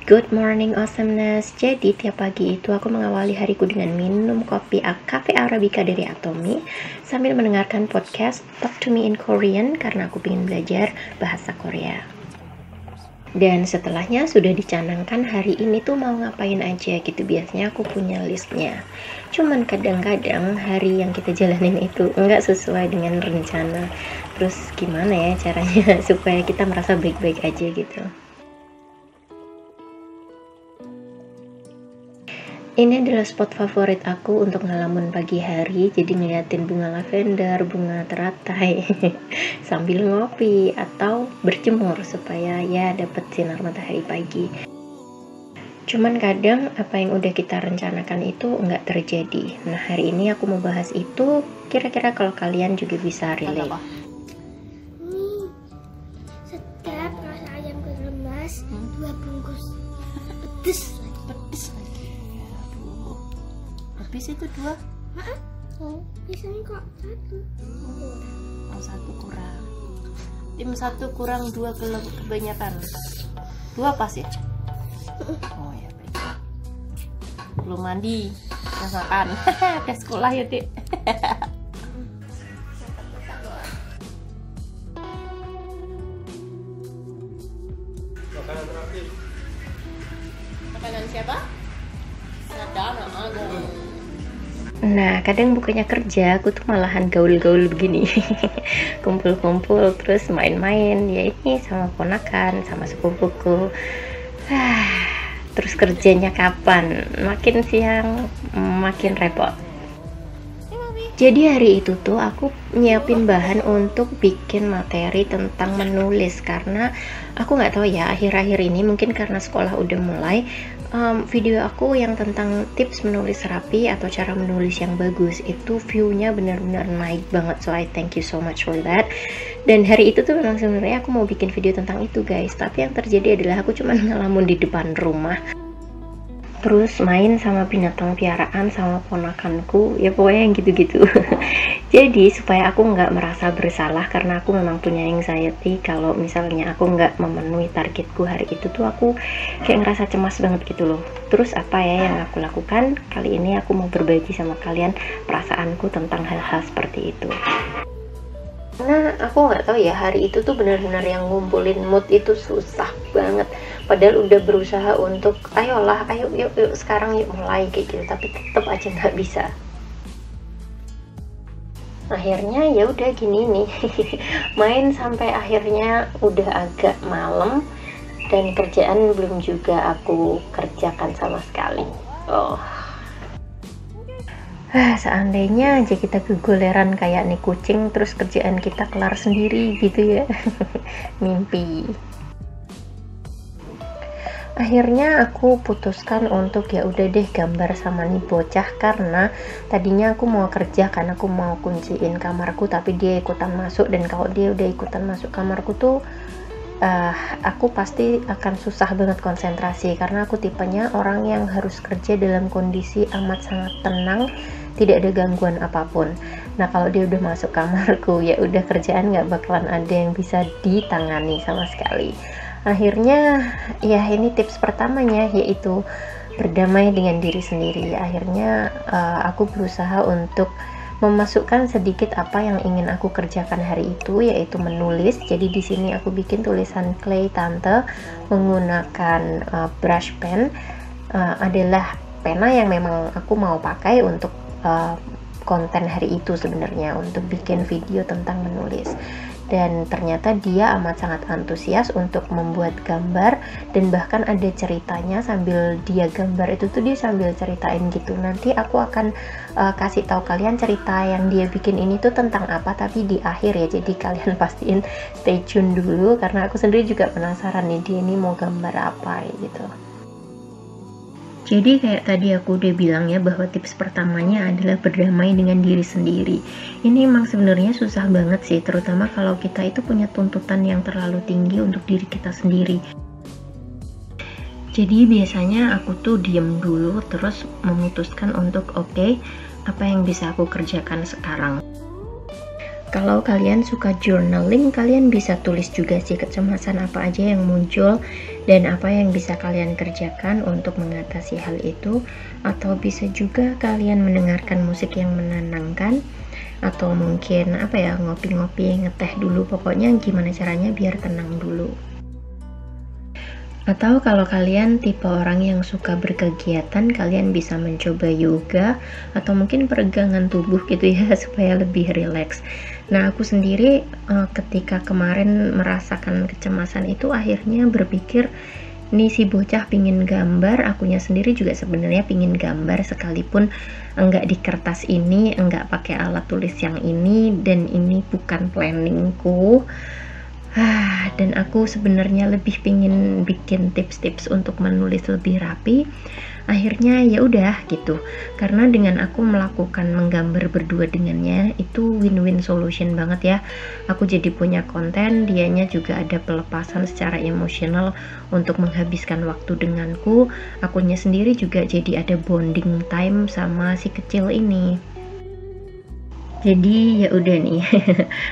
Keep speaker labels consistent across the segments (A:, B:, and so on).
A: Good morning awesomeness. Jadi tiap pagi itu aku mengawali hariku dengan minum kopi Cafe Arabica dari Atomy sambil mendengarkan podcast Talk to Me in Korean karena aku ingin belajar bahasa Korea. Dan setelahnya sudah dicanangkan hari ini tuh mau ngapain aja gitu. Biasanya aku punya listnya. Cuman kadang-kadang hari yang kita jalanin itu enggak sesuai dengan rencana. Terus gimana ya caranya supaya kita merasa baik-baik aja gitu. Ini adalah spot favorit aku untuk ngelamun pagi hari, jadi ngeliatin bunga lavender, bunga teratai, sambil ngopi atau berjemur supaya ya dapet sinar matahari pagi. Cuman kadang apa yang udah kita rencanakan itu nggak terjadi. Nah hari ini aku mau bahas itu, kira-kira kalau kalian juga bisa relate.
B: Setiap rasa ayam keremas 2 bungkus pedes lagi.
C: Habis itu 2.
B: Biasanya kok 1.
C: Oh, 1 kurang. Tim 1 kurang 2 kebanyakan. 2 pas ya? Oh ya baik. Belum mandi, masakan. Ke sekolah ya Dek. Makanan siapa? Sadana
A: Nah, kadang bukannya kerja, aku tuh malahan gaul-gaul begini. Kumpul-kumpul, terus main-main, ya ini sama ponakan, sama sepupuku. Terus kerjanya kapan? Makin siang, makin repot. Jadi hari itu tuh aku nyiapin bahan untuk bikin materi tentang menulis karena aku nggak tahu ya akhir-akhir ini mungkin karena sekolah udah mulai video aku yang tentang tips menulis rapi atau cara menulis yang bagus itu view-nya benar-benar naik banget, so I thank you so much for that. Dan hari itu tuh memang sebenarnya aku mau bikin video tentang itu guys, tapi yang terjadi adalah aku cuma ngelamun di depan rumah terus main sama binatang piaraan sama ponakanku, ya pokoknya yang gitu-gitu. Jadi supaya aku nggak merasa bersalah karena aku memang punya anxiety kalau misalnya aku nggak memenuhi targetku hari itu tuh aku kayak ngerasa cemas banget gitu loh. Terus apa ya yang aku lakukan kali ini, aku mau berbagi sama kalian perasaanku tentang hal-hal seperti itu. Karena aku nggak tahu ya hari itu tuh benar-benar yang ngumpulin mood itu susah banget. Padahal udah berusaha untuk ayo yuk sekarang yuk mulai kayak gitu, tapi tetap aja nggak bisa. Akhirnya ya udah gini nih, main sampai akhirnya udah agak malam dan kerjaan belum juga aku kerjakan sama sekali. Seandainya aja kita kegoleran kayak nih kucing terus kerjaan kita kelar sendiri gitu ya. Mimpi. Akhirnya aku putuskan untuk ya udah deh gambar sama nih bocah karena tadinya aku mau kerja karena aku mau kunciin kamarku tapi dia ikutan masuk, dan kalau dia udah ikutan masuk kamarku tuh aku pasti akan susah banget konsentrasi karena aku tipenya orang yang harus kerja dalam kondisi amat sangat tenang, tidak ada gangguan apapun. Nah kalau dia udah masuk kamarku ya udah kerjaan nggak bakalan ada yang bisa ditangani sama sekali. Akhirnya ya ini tips pertamanya yaitu berdamai dengan diri sendiri. Akhirnya aku berusaha untuk memasukkan sedikit apa yang ingin aku kerjakan hari itu, yaitu menulis. Jadi di sini aku bikin tulisan clay tante menggunakan brush pen. Adalah pena yang memang aku mau pakai untuk konten hari itu sebenarnya, untuk bikin video tentang menulis. Dan ternyata dia amat sangat antusias untuk membuat gambar, dan bahkan ada ceritanya sambil dia gambar itu tuh dia sambil ceritain gitu. Nanti aku akan kasih tahu kalian cerita yang dia bikin ini tuh tentang apa tapi di akhir ya, jadi kalian pastiin stay tune dulu karena aku sendiri juga penasaran nih dia ini mau gambar apa gitu. Jadi kayak tadi aku udah bilang ya bahwa tips pertamanya adalah berdamai dengan diri sendiri. Ini emang sebenarnya susah banget sih, terutama kalau kita itu punya tuntutan yang terlalu tinggi untuk diri kita sendiri. Jadi biasanya aku tuh diem dulu terus memutuskan untuk oke, apa yang bisa aku kerjakan sekarang. Kalau kalian suka journaling, kalian bisa tulis juga sih kecemasan apa aja yang muncul dan apa yang bisa kalian kerjakan untuk mengatasi hal itu. Atau bisa juga kalian mendengarkan musik yang menenangkan, atau mungkin ngopi-ngopi, ngeteh dulu, pokoknya gimana caranya biar tenang dulu. Atau kalau kalian tipe orang yang suka berkegiatan, kalian bisa mencoba yoga atau mungkin peregangan tubuh gitu ya supaya lebih rileks. Nah, aku sendiri ketika kemarin merasakan kecemasan itu akhirnya berpikir, nih si bocah pingin gambar, akunya sendiri juga sebenarnya pingin gambar sekalipun enggak di kertas ini, enggak pakai alat tulis yang ini, dan ini bukan planningku. Dan aku sebenarnya lebih pingin bikin tips-tips untuk menulis lebih rapi. Akhirnya ya udah gitu, karena dengan aku melakukan menggambar berdua dengannya itu win-win solution banget ya. Aku jadi punya konten, dianya juga ada pelepasan secara emosional untuk menghabiskan waktu denganku. Akunya sendiri juga jadi ada bonding time sama si kecil ini. Jadi ya udah nih,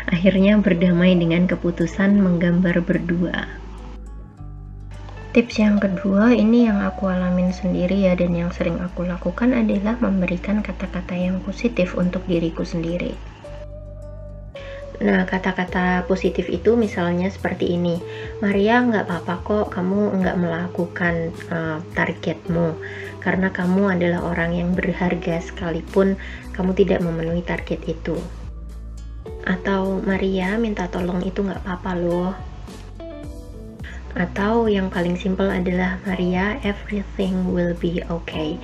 A: akhirnya berdamai dengan keputusan menggambar berdua. Tips yang kedua ini yang aku alamin sendiri ya, dan yang sering aku lakukan adalah memberikan kata-kata yang positif untuk diriku sendiri. Nah, kata-kata positif itu misalnya seperti ini, Maria, nggak apa-apa kok kamu nggak melakukan targetmu, karena kamu adalah orang yang berharga sekalipun kamu tidak memenuhi target itu. Atau Maria, minta tolong itu nggak apa-apa loh. Atau yang paling simpel adalah Maria, everything will be okay.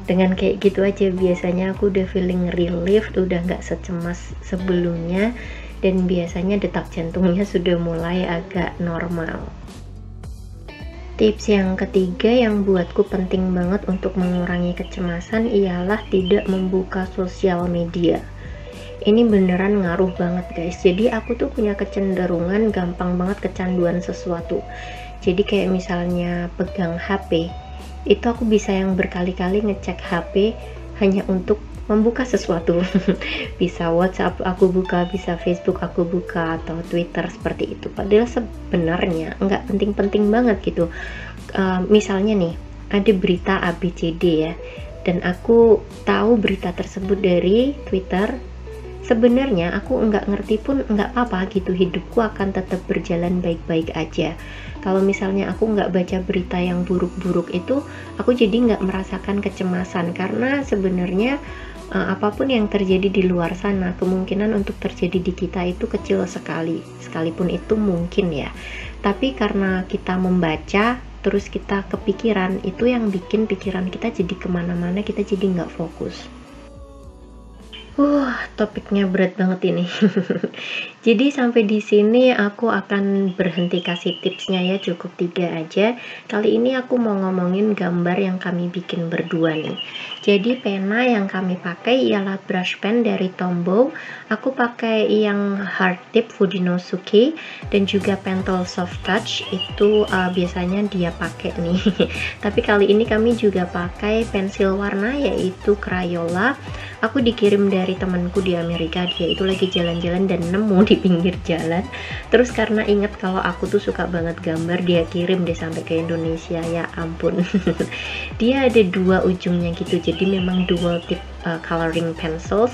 A: Dengan kayak gitu aja biasanya aku udah feeling relief, udah nggak secemas sebelumnya, dan biasanya detak jantungnya sudah mulai agak normal. Tips yang ketiga yang buatku penting banget untuk mengurangi kecemasan ialah tidak membuka sosial media. Ini beneran ngaruh banget guys. Jadi aku tuh punya kecenderungan gampang banget kecanduan sesuatu. Jadi kayak misalnya pegang HP, itu aku bisa yang berkali-kali ngecek HP hanya untuk membuka sesuatu. Bisa WhatsApp aku buka, bisa Facebook aku buka, atau Twitter seperti itu. Padahal sebenarnya nggak penting-penting banget gitu. Misalnya nih, ada berita ABCD ya, dan aku tahu berita tersebut dari Twitter. Sebenarnya aku nggak ngerti pun nggak apa-apa gitu, hidupku akan tetap berjalan baik-baik aja. Kalau misalnya aku nggak baca berita yang buruk-buruk itu, aku jadi nggak merasakan kecemasan, karena sebenarnya apapun yang terjadi di luar sana, kemungkinan untuk terjadi di kita itu kecil sekali, sekalipun itu mungkin ya. Tapi karena kita membaca, terus kita kepikiran, itu yang bikin pikiran kita jadi kemana-mana, kita jadi nggak fokus. Topiknya berat banget ini. Jadi sampai di sini aku akan berhenti kasih tipsnya ya, cukup 3 aja. Kali ini aku mau ngomongin gambar yang kami bikin berdua nih. Jadi pena yang kami pakai ialah brush pen dari Tombow. Aku pakai yang hard tip Fudinosuke, dan juga pentel soft touch itu biasanya dia pakai nih. Tapi kali ini kami juga pakai pensil warna yaitu Crayola. Aku dikirim dari temanku di Amerika, dia itu lagi jalan-jalan dan nemu di pinggir jalan. Terus karena inget kalau aku tuh suka banget gambar, dia kirim deh sampai ke Indonesia. Ya ampun. Dia ada 2 ujungnya gitu, jadi memang dual tip coloring pencils.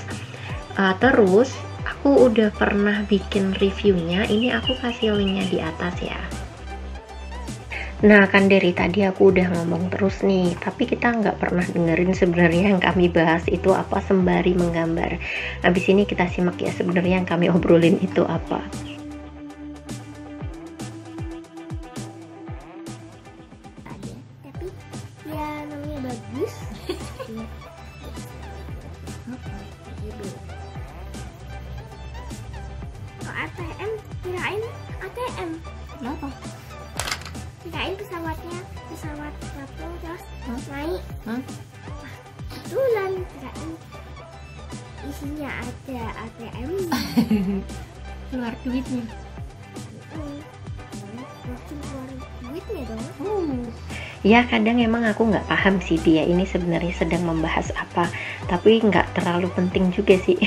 A: Terus aku udah pernah bikin reviewnya, ini aku kasih linknya di atas ya. Nah, kan dari tadi aku udah ngomong terus nih, tapi kita nggak pernah dengerin sebenarnya yang kami bahas itu apa sembari menggambar. Habis ini kita simak ya sebenarnya yang kami obrolin itu apa.
B: Tapi ya namanya bagus. Kalau ATM, kirain ATM.
C: Kenapa?
B: Kirain pesawat terbang terus naik. Kebetulan kirain isinya ada ATM.
C: Keluar duitnya.
B: Langsung keluar duitnya dong.
A: Ya kadang emang aku nggak paham sih dia ini sebenarnya sedang membahas apa. tapi nggak terlalu penting juga sih.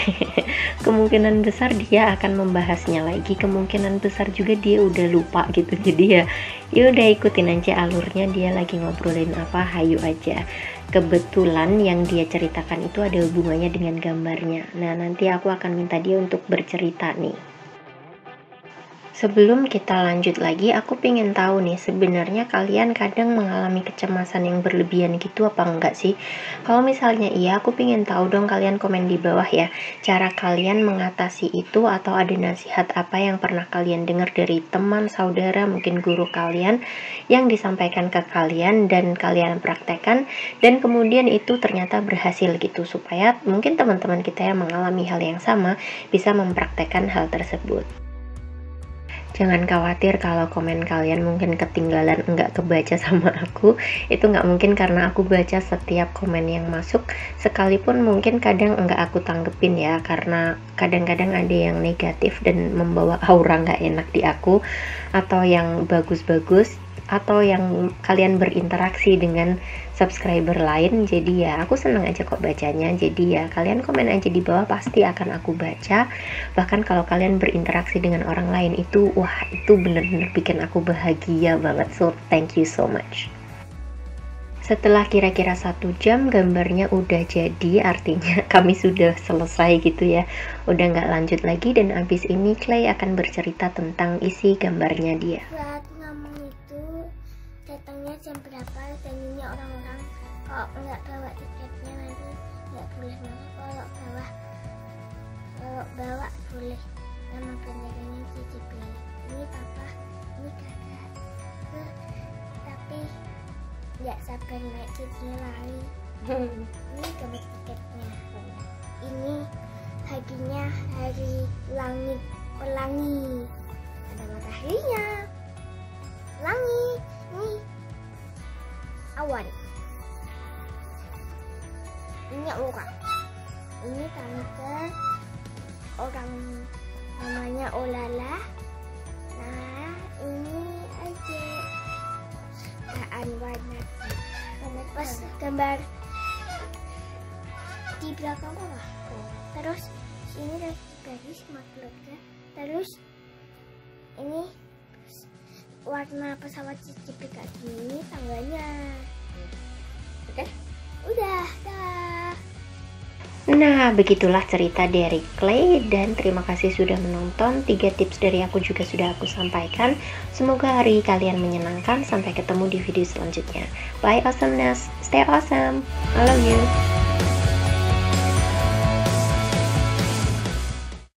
A: Kemungkinan besar dia akan membahasnya lagi, kemungkinan besar juga dia udah lupa gitu. Jadi ya udah ikutin aja alurnya, dia lagi ngobrolin apa, hayu aja. Kebetulan yang dia ceritakan itu ada hubungannya dengan gambarnya. Nah, nanti aku akan minta dia untuk bercerita nih. Sebelum kita lanjut lagi, aku pengen tahu nih, sebenarnya kalian kadang mengalami kecemasan yang berlebihan gitu apa enggak sih? Kalau misalnya iya, aku pengen tahu dong, kalian komen di bawah ya, cara kalian mengatasi itu, atau ada nasihat apa yang pernah kalian dengar dari teman, saudara, mungkin guru kalian yang disampaikan ke kalian dan kalian praktekkan dan kemudian itu ternyata berhasil gitu, supaya mungkin teman-teman kita yang mengalami hal yang sama bisa mempraktekkan hal tersebut. Jangan khawatir kalau komen kalian mungkin ketinggalan, nggak kebaca sama aku. Itu nggak mungkin, karena aku baca setiap komen yang masuk. Sekalipun mungkin kadang nggak aku tanggepin ya, karena kadang-kadang ada yang negatif dan membawa aura nggak enak di aku, atau yang bagus-bagus, atau yang kalian berinteraksi dengan subscriber lain. Jadi ya aku senang aja kok bacanya. Jadi ya kalian komen aja di bawah, pasti akan aku baca. Bahkan kalau kalian berinteraksi dengan orang lain itu, wah itu bener-bener bikin aku bahagia banget. So thank you so much. Setelah kira-kira 1 jam gambarnya udah jadi, artinya kami sudah selesai gitu ya, udah nggak lanjut lagi. Dan abis ini Clay akan bercerita tentang isi gambarnya dia.
B: Buat ngomong itu datangnya jam berapa, dan ini orang-orang kalau nggak bawa tiketnya nanti nggak boleh masuk. Kalau bawa boleh. Nama benderanya CCP. Ini papa, ini kakak. Tapi nggak sabar naik kitnya lari. Ini gambar tiketnya. Ini haginya hari langit pelangi. Ada mataharinya. Langit, ini awan. Ini orang. Ini tante, orang namanya Olala. Nah, ini aja warna. Pas gambar di belakang apa? Terus ini lagi garis sama keluarga. Terus ini warna pesawat CCP kayak gini tanggalnya. Oke? Udah, dah.
A: Nah, begitulah cerita dari Clay, dan terima kasih sudah menonton. 3 tips dari aku juga sudah aku sampaikan. Semoga hari kalian menyenangkan. Sampai ketemu di video selanjutnya. Bye awesomeness, stay awesome, I love you.